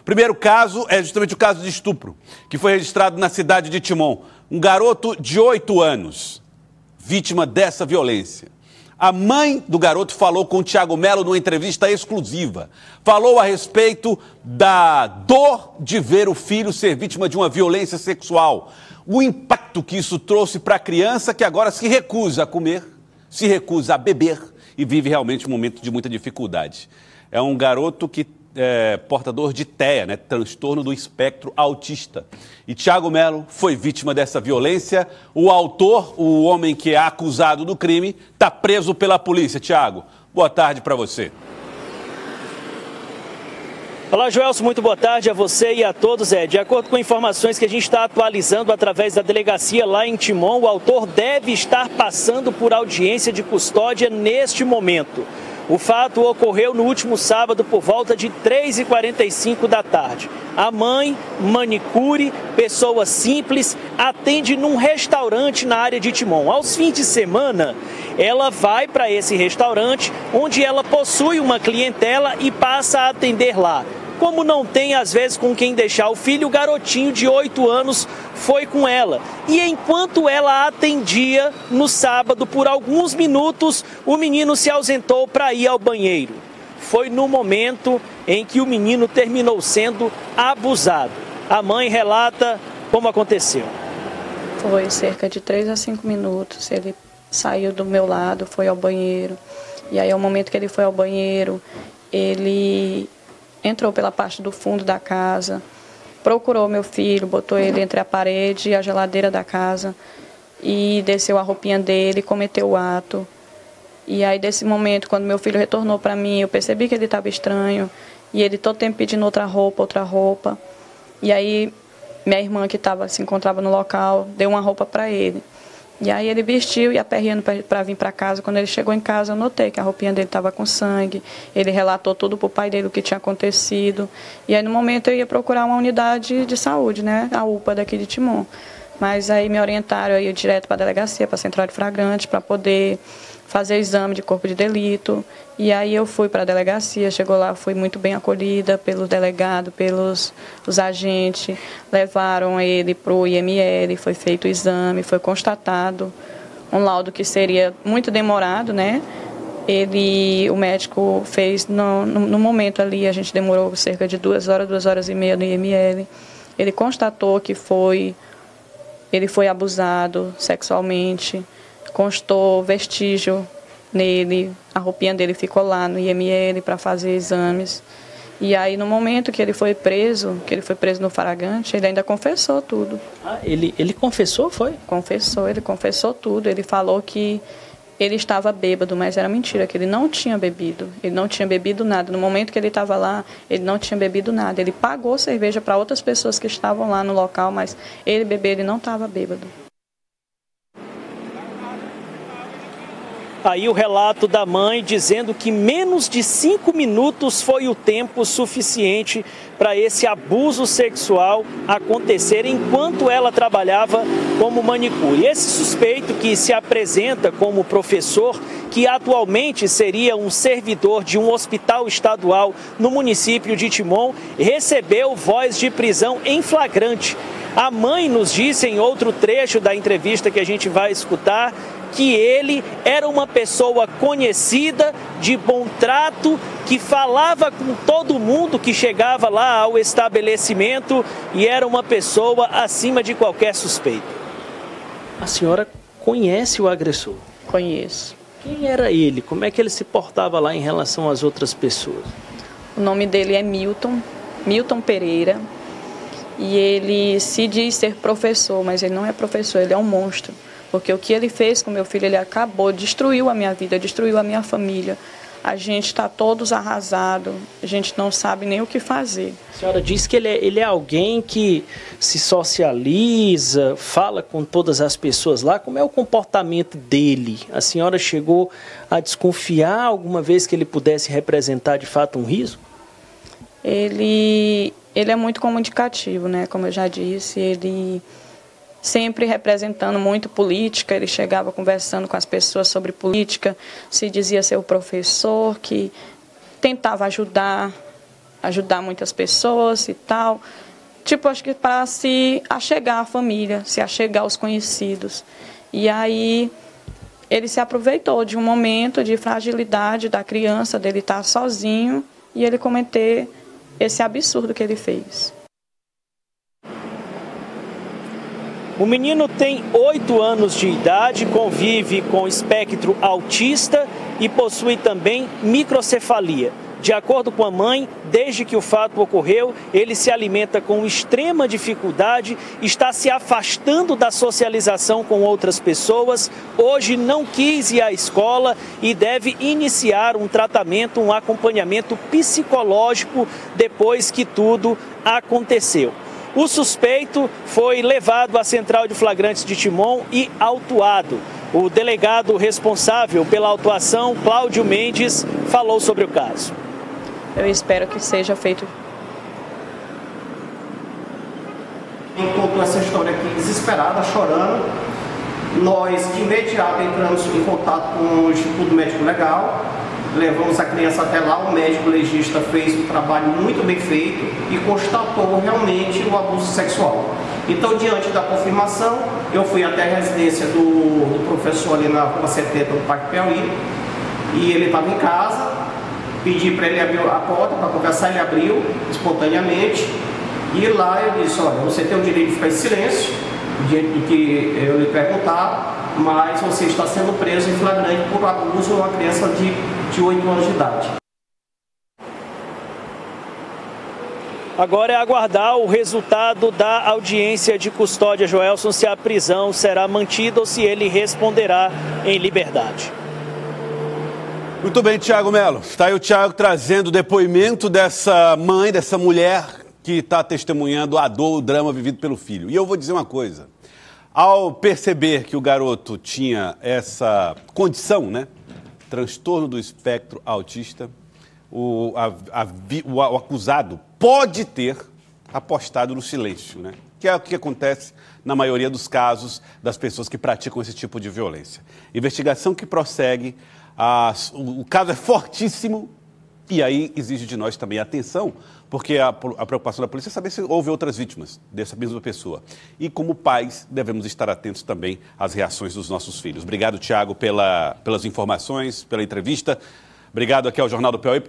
Primeiro caso é justamente o caso de estupro, que foi registrado na cidade de Timon. Um garoto de 8 anos, vítima dessa violência. A mãe do garoto falou com o Thiago Mello numa entrevista exclusiva. Falou a respeito da dor de ver o filho ser vítima de uma violência sexual. O impacto que isso trouxe para a criança que agora se recusa a comer, se recusa a beber e vive realmente um momento de muita dificuldade. É um garoto que é portador de TEA, né, transtorno do espectro autista. E Thiago Mello foi vítima dessa violência. O autor, o homem que é acusado do crime, está preso pela polícia. Thiago, boa tarde para você. Olá, Joelson, muito boa tarde a você e a todos. De acordo com informações que a gente está atualizando através da delegacia lá em Timon, o autor deve estar passando por audiência de custódia neste momento. O fato ocorreu no último sábado por volta de 3h45 da tarde. A mãe, manicure, pessoa simples, atende num restaurante na área de Timon. Aos fins de semana, ela vai para esse restaurante onde ela possui uma clientela e passa a atender lá. Como não tem, às vezes, com quem deixar o filho, o garotinho de 8 anos foi com ela. E enquanto ela atendia no sábado, por alguns minutos, o menino se ausentou para ir ao banheiro. Foi no momento em que o menino terminou sendo abusado. A mãe relata como aconteceu. Foi cerca de 3 a 5 minutos. Ele saiu do meu lado, foi ao banheiro. E aí, ao momento que ele foi ao banheiro, ele entrou pela parte do fundo da casa, procurou meu filho, botou ele entre a parede e a geladeira da casa e desceu a roupinha dele, cometeu o ato. E aí, desse momento, quando meu filho retornou para mim, eu percebi que ele estava estranho e ele todo tempo pedindo outra roupa. E aí, minha irmã, que se encontrava no local, deu uma roupa para ele. E aí ele vestiu e aperreando para vir para casa. Quando ele chegou em casa, eu notei que a roupinha dele estava com sangue. Ele relatou tudo para o pai dele o que tinha acontecido. E aí, no momento, eu ia procurar uma unidade de saúde, né, a UPA daqui de Timon. Mas aí me orientaram a ir direto para a delegacia, para a central de flagrante, para poder fazer exame de corpo de delito. E aí eu fui para a delegacia, chegou lá, fui muito bem acolhida pelo delegado, pelos agentes, levaram ele para o IML, foi feito o exame, foi constatado um laudo que seria muito demorado, né? O médico fez no momento ali, a gente demorou cerca de 2 horas, 2 horas e meia no IML. Ele constatou que ele foi abusado sexualmente, constou vestígio nele, a roupinha dele ficou lá no IML para fazer exames. E aí, no momento que ele foi preso no flagrante, ele ainda confessou tudo. Ah, ele confessou, foi? Confessou, ele confessou tudo. Ele falou que ele estava bêbado, mas era mentira, que ele não tinha bebido. Ele não tinha bebido nada. No momento que ele estava lá, ele não tinha bebido nada. Ele pagou cerveja para outras pessoas que estavam lá no local, mas ele não estava bêbado. Aí o relato da mãe dizendo que menos de 5 minutos foi o tempo suficiente para esse abuso sexual acontecer enquanto ela trabalhava como manicure. Esse suspeito, que se apresenta como professor, que atualmente seria um servidor de um hospital estadual no município de Timon, recebeu voz de prisão em flagrante. A mãe nos disse em outro trecho da entrevista que a gente vai escutar que ele era uma pessoa conhecida, de bom trato, que falava com todo mundo que chegava lá ao estabelecimento e era uma pessoa acima de qualquer suspeito. A senhora conhece o agressor? Conheço. Quem era ele? Como é que ele se portava lá em relação às outras pessoas? O nome dele é Milton Pereira. E ele se diz ser professor, mas ele não é professor, ele é um monstro. Porque o que ele fez com meu filho, ele acabou, destruiu a minha vida, destruiu a minha família. A gente está todos arrasados, a gente não sabe nem o que fazer. A senhora disse que ele é alguém que se socializa, fala com todas as pessoas lá. Como é o comportamento dele? A senhora chegou a desconfiar alguma vez que ele pudesse representar de fato um risco? Ele é muito comunicativo, né? Como eu já disse, ele sempre representando muito política, ele chegava conversando com as pessoas sobre política, se dizia ser o professor que tentava ajudar ajudar muitas pessoas e tal. Tipo, acho que para se achegar à família, se achegar aos conhecidos. E aí ele se aproveitou de um momento de fragilidade da criança, dele estar sozinho, e ele cometer esse absurdo que ele fez. O menino tem 8 anos de idade, convive com espectro autista e possui também microcefalia. De acordo com a mãe, desde que o fato ocorreu, ele se alimenta com extrema dificuldade, está se afastando da socialização com outras pessoas, hoje não quis ir à escola e deve iniciar um tratamento, um acompanhamento psicológico depois que tudo aconteceu. O suspeito foi levado à central de flagrantes de Timon e autuado. O delegado responsável pela autuação, Cláudio Mendes, falou sobre o caso. Eu espero que seja feito. Contou essa história aqui desesperada, chorando. Nós, de imediato, entramos em contato com o Instituto Médico Legal, levamos a criança até lá, o médico legista fez um trabalho muito bem feito e constatou realmente o abuso sexual. Então, diante da confirmação, eu fui até a residência do professor ali na Rua 70 do Parque Piauí, e ele estava em casa. Pedi para ele abrir a porta para conversar, ele abriu espontaneamente. E lá eu disse, olha, você tem o direito de ficar em silêncio, diante do que eu lhe perguntar, mas você está sendo preso em flagrante por abuso a uma criança de 8 anos de idade. Agora é aguardar o resultado da audiência de custódia, Joelson, se a prisão será mantida ou se ele responderá em liberdade. Muito bem, Thiago Melo. Está aí o Thiago trazendo o depoimento dessa mãe, dessa mulher que está testemunhando a dor, o drama vivido pelo filho. E eu vou dizer uma coisa. Ao perceber que o garoto tinha essa condição, né? Transtorno do espectro autista, o acusado pode ter apostado no silêncio, né? Que é o que acontece na maioria dos casos das pessoas que praticam esse tipo de violência. Investigação que prossegue. O caso é fortíssimo e aí exige de nós também atenção, porque a preocupação da polícia é saber se houve outras vítimas dessa mesma pessoa. E como pais, devemos estar atentos também às reações dos nossos filhos. Obrigado, Thiago, pelas informações, pela entrevista. Obrigado aqui ao Jornal do Piauí.